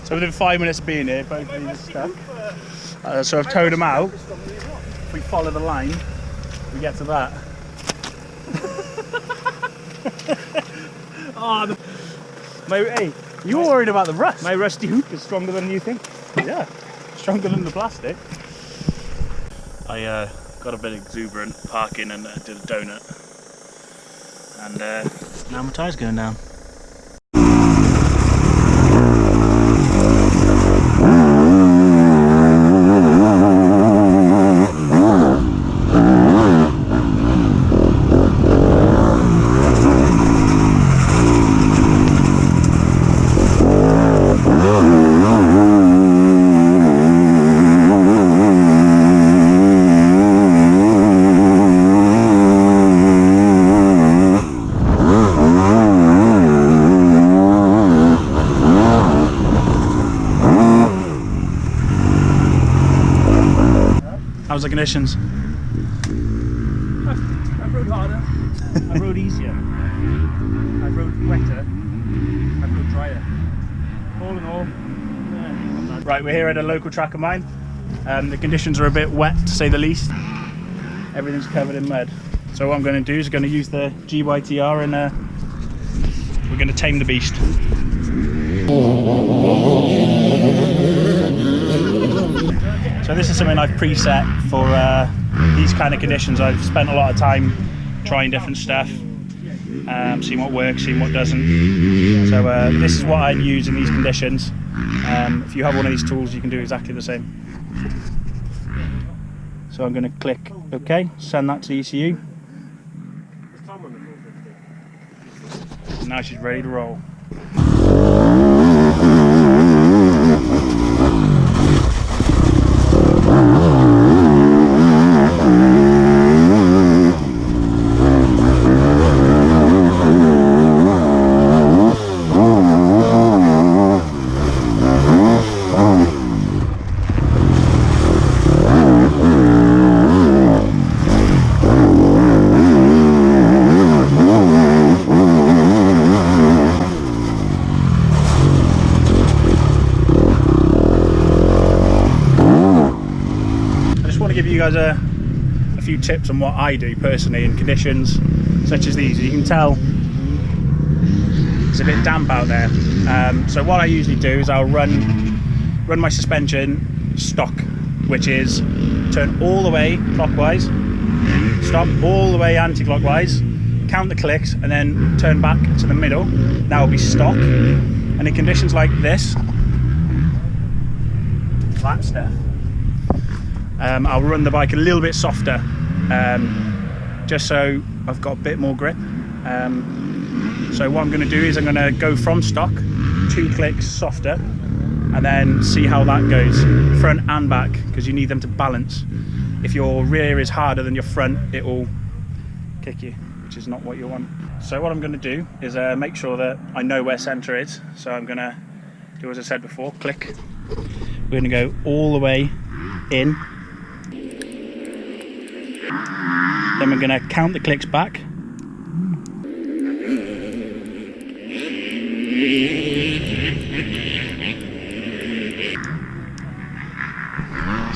So within 5 minutes of being here, both of these are stuck. So I've towed them out. If we follow the line, we get to that. Oh, hey, you were worried about the rust. My rusty hoop is stronger than you think. Yeah, stronger than the plastic. I got a bit exuberant parking and did a donut. And now my tyre's going down. How's the conditions? I rode harder, I rode easier, I rode wetter, I rode drier. All in all, yeah. Right, we're here at a local track of mine. The conditions are a bit wet to say the least. Everything's covered in mud. So what I'm going to do is I'm going to use the GYTR and we're going to tame the beast. So this is something I've preset for these kind of conditions. I've spent a lot of time trying different stuff, seeing what works, seeing what doesn't. So this is what I'd use in these conditions. If you have one of these tools, you can do exactly the same. So I'm going to click OK, send that to the ECU. Now she's ready to roll. Give you guys a few tips on what I do personally in conditions such as these. You can tell it's a bit damp out there, so what I usually do is I'll run my suspension stock, which is turn all the way clockwise, stop all the way anti-clockwise, count the clicks, and then turn back to the middle. That will be stock. And in conditions like this, that stuff, I'll run the bike a little bit softer, just so I've got a bit more grip. So what I'm going to do is I'm going to go from stock 2 clicks softer and then see how that goes front and back, because you need them to balance. If your rear is harder than your front, it will kick you, which is not what you want. So what I'm going to do is make sure that I know where center is. So I'm going to do as I said before, click. We're going to go all the way in. Then we're going to count the clicks back.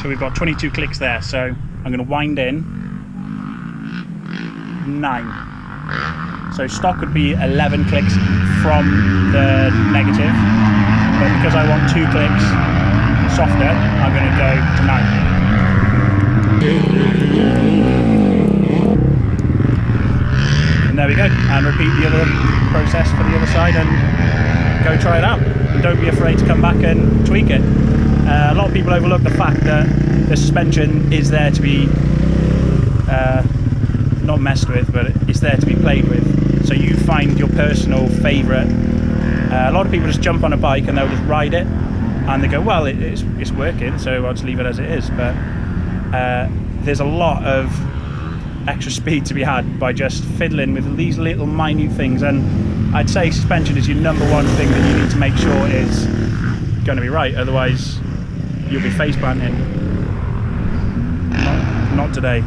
So we've got 22 clicks there, so I'm going to wind in 9. So stock would be 11 clicks from the negative, but because I want 2 clicks softer, I'm going to go to 9. And there we go, and repeat the other process for the other side and go try it out. And don't be afraid to come back and tweak it. A lot of people overlook the fact that the suspension is there to be not messed with, but it's there to be played with. So you find your personal favourite. A lot of people just jump on a bike and they'll just ride it and they go, well, it's working, so I'll just leave it as it is. But there's a lot of extra speed to be had by just fiddling with these little minute things, and I'd say suspension is your #1 thing that you need to make sure is going to be right, otherwise you'll be face planting. Not today.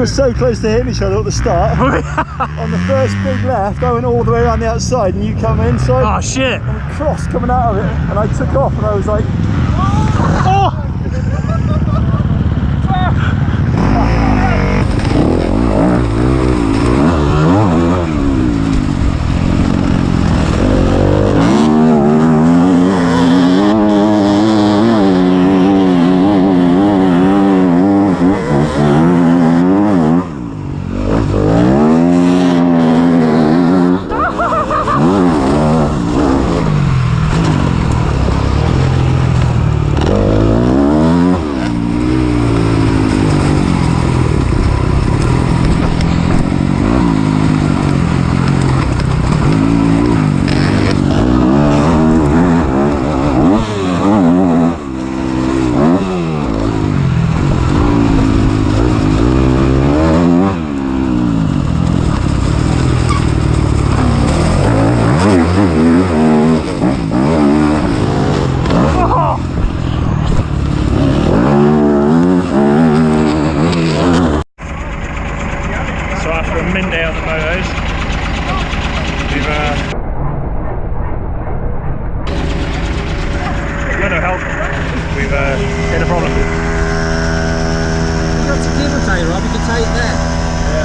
were so close to hitting each other at the start. On the first big left, I went all the way around the outside and you come inside. Oh shit! And we crossed coming out of it, and I took off and I was like